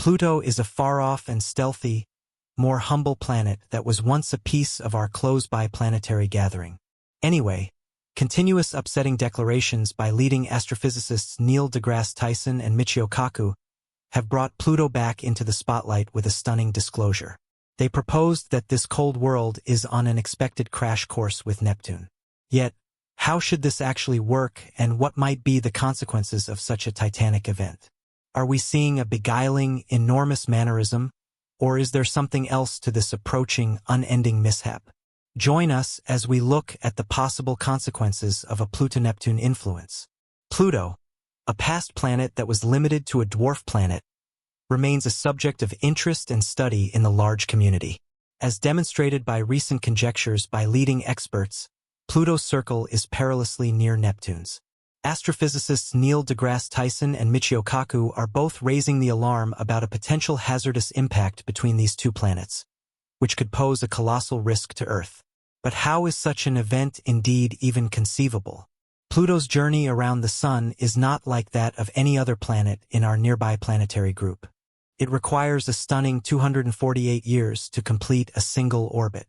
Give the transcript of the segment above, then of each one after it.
Pluto is a far-off and stealthy, more humble planet that was once a piece of our close-by planetary gathering. Anyway, continuous upsetting declarations by leading astrophysicists Neil deGrasse Tyson and Michio Kaku have brought Pluto back into the spotlight with a stunning disclosure. They proposed that this cold world is on an expected crash course with Neptune. Yet, how should this actually work, and what might be the consequences of such a titanic event? Are we seeing a beguiling, enormous mannerism, or is there something else to this approaching, unending mishap? Join us as we look at the possible consequences of a Pluto-Neptune influence. Pluto, a past planet that was limited to a dwarf planet, remains a subject of interest and study in the large community. As demonstrated by recent conjectures by leading experts, Pluto's circle is perilously near Neptune's. Astrophysicists Neil deGrasse Tyson and Michio Kaku are both raising the alarm about a potential hazardous impact between these two planets, which could pose a colossal risk to Earth. But how is such an event indeed even conceivable? Pluto's journey around the Sun is not like that of any other planet in our nearby planetary group. It requires a stunning 248 years to complete a single orbit.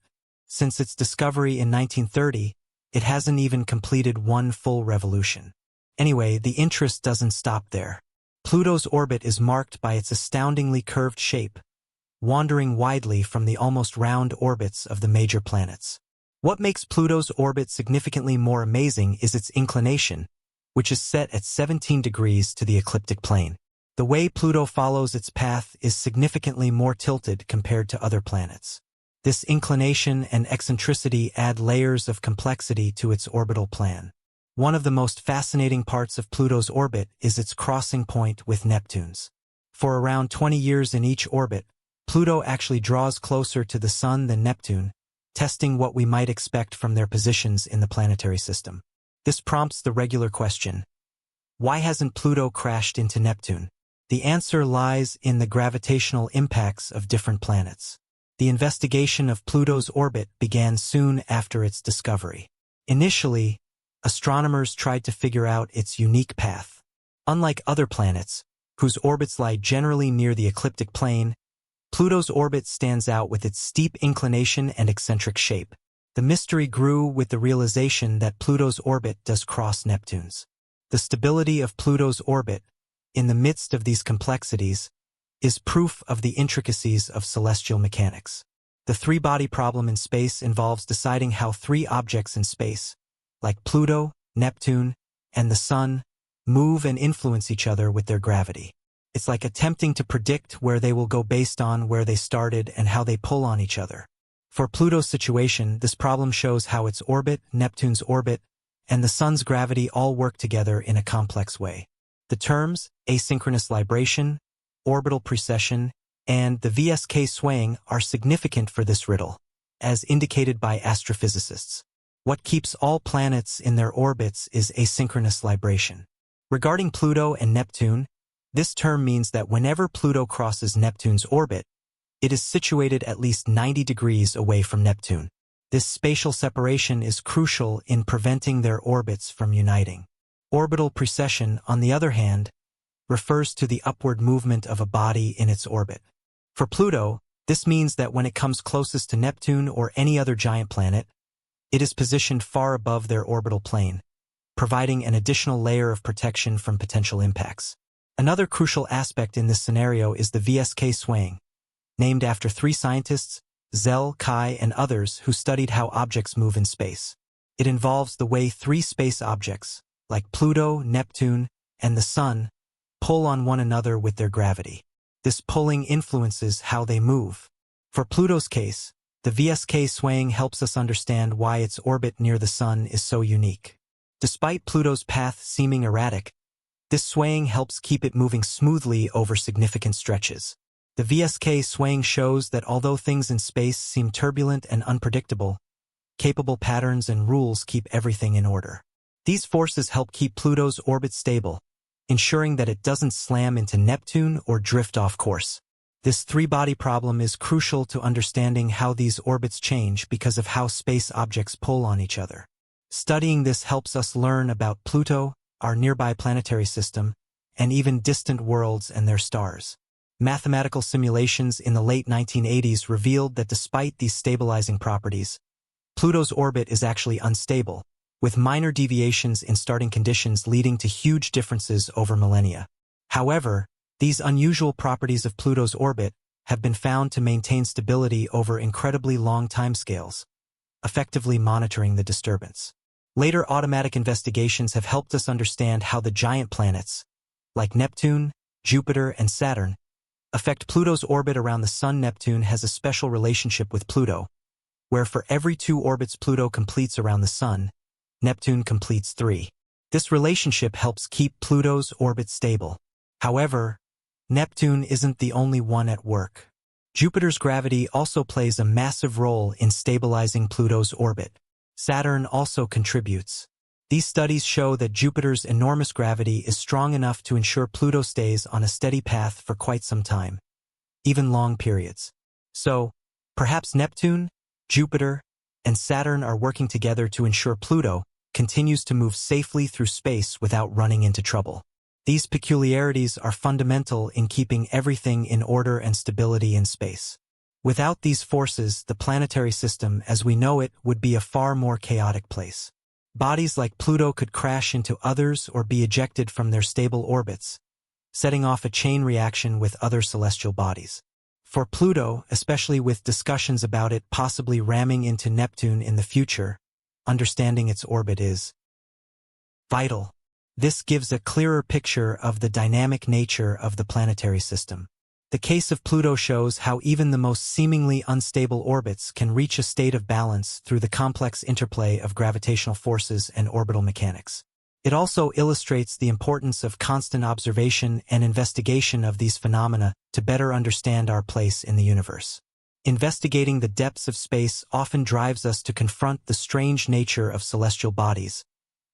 Since its discovery in 1930, it hasn't even completed one full revolution. Anyway, the interest doesn't stop there. Pluto's orbit is marked by its astoundingly curved shape, wandering widely from the almost round orbits of the major planets. What makes Pluto's orbit significantly more amazing is its inclination, which is set at 17 degrees to the ecliptic plane. The way Pluto follows its path is significantly more tilted compared to other planets. This inclination and eccentricity add layers of complexity to its orbital plan. One of the most fascinating parts of Pluto's orbit is its crossing point with Neptune's. For around 20 years in each orbit, Pluto actually draws closer to the Sun than Neptune, testing what we might expect from their positions in the planetary system. This prompts the regular question: why hasn't Pluto crashed into Neptune? The answer lies in the gravitational impacts of different planets. The investigation of Pluto's orbit began soon after its discovery. Initially, astronomers tried to figure out its unique path. Unlike other planets, whose orbits lie generally near the ecliptic plane, Pluto's orbit stands out with its steep inclination and eccentric shape. The mystery grew with the realization that Pluto's orbit does cross Neptune's. The stability of Pluto's orbit, in the midst of these complexities, is proof of the intricacies of celestial mechanics. The three-body problem in space involves deciding how three objects in space, like Pluto, Neptune, and the Sun, move and influence each other with their gravity. It's like attempting to predict where they will go based on where they started and how they pull on each other. For Pluto's situation, this problem shows how its orbit, Neptune's orbit, and the Sun's gravity all work together in a complex way. The terms asynchronous libration, orbital precession, and the VSK swaying are significant for this riddle, as indicated by astrophysicists. What keeps all planets in their orbits is asynchronous libration. Regarding Pluto and Neptune, this term means that whenever Pluto crosses Neptune's orbit, it is situated at least 90 degrees away from Neptune. This spatial separation is crucial in preventing their orbits from uniting. Orbital precession, on the other hand, refers to the upward movement of a body in its orbit. For Pluto, this means that when it comes closest to Neptune or any other giant planet, it is positioned far above their orbital plane, providing an additional layer of protection from potential impacts. Another crucial aspect in this scenario is the VSK swaying, named after three scientists, Zell, Kai, and others who studied how objects move in space. It involves the way three space objects, like Pluto, Neptune, and the Sun, pull on one another with their gravity. This pulling influences how they move. For Pluto's case, the VSK swaying helps us understand why its orbit near the Sun is so unique. Despite Pluto's path seeming erratic, this swaying helps keep it moving smoothly over significant stretches. The VSK swaying shows that although things in space seem turbulent and unpredictable, capable patterns and rules keep everything in order. These forces help keep Pluto's orbit stable, ensuring that it doesn't slam into Neptune or drift off course. This three-body problem is crucial to understanding how these orbits change because of how space objects pull on each other. Studying this helps us learn about Pluto, our nearby planetary system, and even distant worlds and their stars. Mathematical simulations in the late 1980s revealed that despite these stabilizing properties, Pluto's orbit is actually unstable, with minor deviations in starting conditions leading to huge differences over millennia. However, these unusual properties of Pluto's orbit have been found to maintain stability over incredibly long timescales, effectively monitoring the disturbance. Later automatic investigations have helped us understand how the giant planets, like Neptune, Jupiter, and Saturn, affect Pluto's orbit around the Sun. Neptune has a special relationship with Pluto, where for every 2 orbits Pluto completes around the Sun, Neptune completes 3. This relationship helps keep Pluto's orbit stable. However, Neptune isn't the only one at work. Jupiter's gravity also plays a massive role in stabilizing Pluto's orbit. Saturn also contributes. These studies show that Jupiter's enormous gravity is strong enough to ensure Pluto stays on a steady path for quite some time, even long periods. So, perhaps Neptune, Jupiter, and Saturn are working together to ensure Pluto continues to move safely through space without running into trouble. These peculiarities are fundamental in keeping everything in order and stability in space. Without these forces, the planetary system as we know it would be a far more chaotic place. Bodies like Pluto could crash into others or be ejected from their stable orbits, setting off a chain reaction with other celestial bodies. For Pluto, especially with discussions about it possibly ramming into Neptune in the future, understanding its orbit is vital. This gives a clearer picture of the dynamic nature of the planetary system. The case of Pluto shows how even the most seemingly unstable orbits can reach a state of balance through the complex interplay of gravitational forces and orbital mechanics. It also illustrates the importance of constant observation and investigation of these phenomena to better understand our place in the universe. Investigating the depths of space often drives us to confront the strange nature of celestial bodies,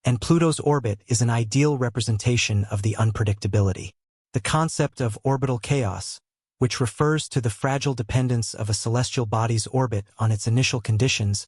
and Pluto's orbit is an ideal representation of the unpredictability. The concept of orbital chaos, which refers to the fragile dependence of a celestial body's orbit on its initial conditions,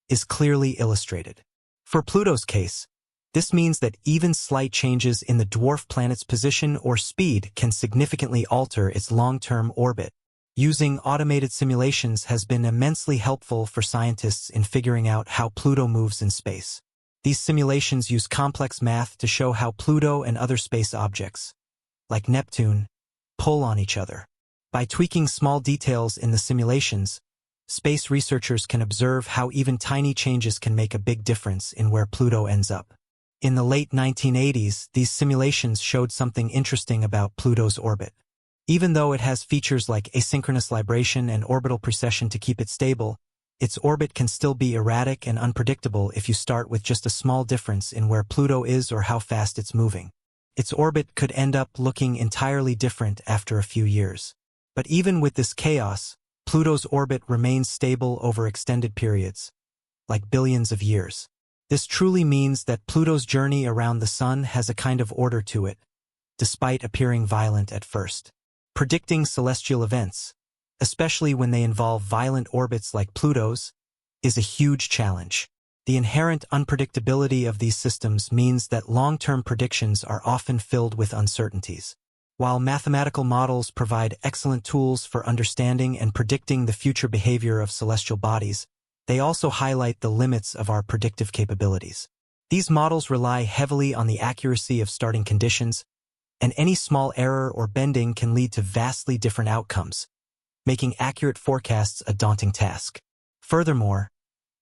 is clearly illustrated. For Pluto's case, this means that even slight changes in the dwarf planet's position or speed can significantly alter its long-term orbit. Using automated simulations has been immensely helpful for scientists in figuring out how Pluto moves in space. These simulations use complex math to show how Pluto and other space objects, like Neptune, pull on each other. By tweaking small details in the simulations, space researchers can observe how even tiny changes can make a big difference in where Pluto ends up. In the late 1980s, these simulations showed something interesting about Pluto's orbit. Even though it has features like asynchronous libration and orbital precession to keep it stable, its orbit can still be erratic and unpredictable if you start with just a small difference in where Pluto is or how fast it's moving. Its orbit could end up looking entirely different after a few years. But even with this chaos, Pluto's orbit remains stable over extended periods, like billions of years. This truly means that Pluto's journey around the Sun has a kind of order to it, despite appearing violent at first. Predicting celestial events, especially when they involve violent orbits like Pluto's, is a huge challenge. The inherent unpredictability of these systems means that long-term predictions are often filled with uncertainties. While mathematical models provide excellent tools for understanding and predicting the future behavior of celestial bodies, they also highlight the limits of our predictive capabilities. These models rely heavily on the accuracy of starting conditions, and any small error or bending can lead to vastly different outcomes, making accurate forecasts a daunting task. Furthermore,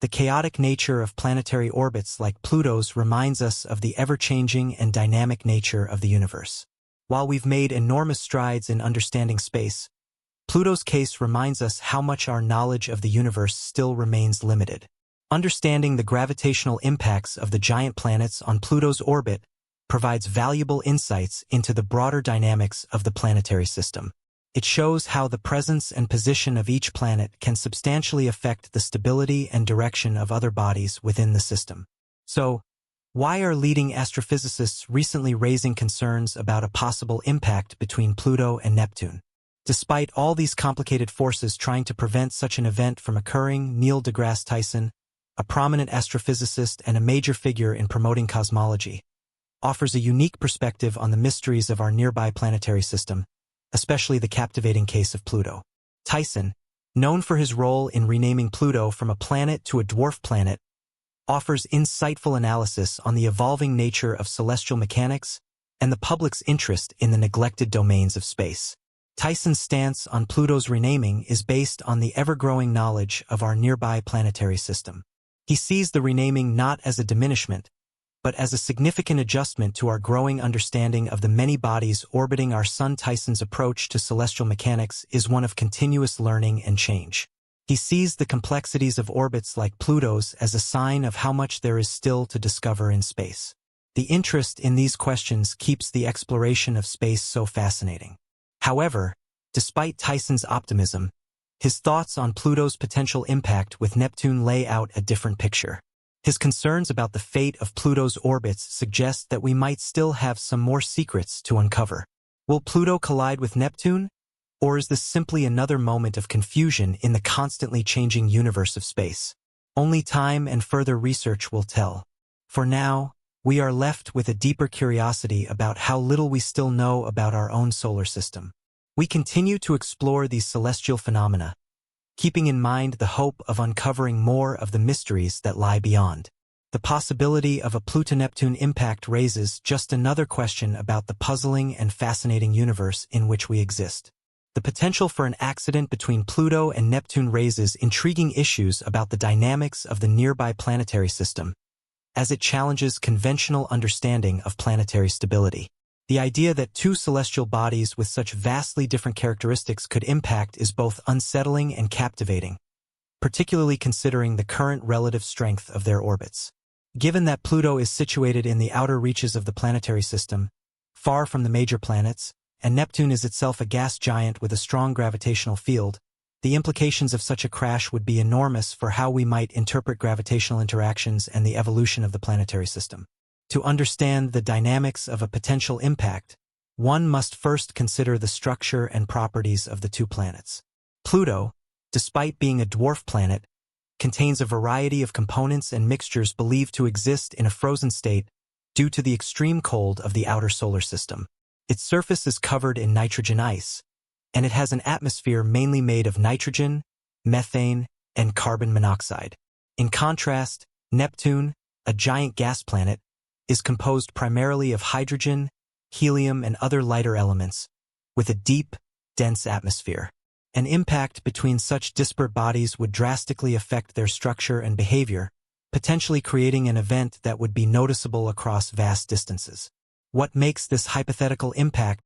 the chaotic nature of planetary orbits like Pluto's reminds us of the ever-changing and dynamic nature of the universe. While we've made enormous strides in understanding space, Pluto's case reminds us how much our knowledge of the universe still remains limited. Understanding the gravitational impacts of the giant planets on Pluto's orbit provides valuable insights into the broader dynamics of the planetary system. It shows how the presence and position of each planet can substantially affect the stability and direction of other bodies within the system. So, why are leading astrophysicists recently raising concerns about a possible impact between Pluto and Neptune? Despite all these complicated forces trying to prevent such an event from occurring, Neil deGrasse Tyson, a prominent astrophysicist and a major figure in promoting cosmology, offers a unique perspective on the mysteries of our nearby planetary system, especially the captivating case of Pluto. Tyson, known for his role in renaming Pluto from a planet to a dwarf planet, offers insightful analysis on the evolving nature of celestial mechanics and the public's interest in the neglected domains of space. Tyson's stance on Pluto's renaming is based on the ever-growing knowledge of our nearby planetary system. He sees the renaming not as a diminishment, but as a significant adjustment to our growing understanding of the many bodies orbiting our Sun. Tyson's approach to celestial mechanics is one of continuous learning and change. He sees the complexities of orbits like Pluto's as a sign of how much there is still to discover in space. The interest in these questions keeps the exploration of space so fascinating. However, despite Tyson's optimism, his thoughts on Pluto's potential impact with Neptune lay out a different picture. His concerns about the fate of Pluto's orbits suggest that we might still have some more secrets to uncover. Will Pluto collide with Neptune? Or is this simply another moment of confusion in the constantly changing universe of space? Only time and further research will tell. For now, we are left with a deeper curiosity about how little we still know about our own solar system. We continue to explore these celestial phenomena, keeping in mind the hope of uncovering more of the mysteries that lie beyond. The possibility of a Pluto-Neptune impact raises just another question about the puzzling and fascinating universe in which we exist. The potential for an accident between Pluto and Neptune raises intriguing issues about the dynamics of the nearby planetary system, as it challenges conventional understanding of planetary stability. The idea that two celestial bodies with such vastly different characteristics could impact is both unsettling and captivating, particularly considering the current relative strength of their orbits. Given that Pluto is situated in the outer reaches of the planetary system, far from the major planets, and Neptune is itself a gas giant with a strong gravitational field, the implications of such a crash would be enormous for how we might interpret gravitational interactions and the evolution of the planetary system. To understand the dynamics of a potential impact, one must first consider the structure and properties of the two planets. Pluto, despite being a dwarf planet, contains a variety of components and mixtures believed to exist in a frozen state due to the extreme cold of the outer solar system. Its surface is covered in nitrogen ice, and it has an atmosphere mainly made of nitrogen, methane, and carbon monoxide. In contrast, Neptune, a giant gas planet, is composed primarily of hydrogen, helium, and other lighter elements, with a deep, dense atmosphere. An impact between such disparate bodies would drastically affect their structure and behavior, potentially creating an event that would be noticeable across vast distances. What makes this hypothetical impact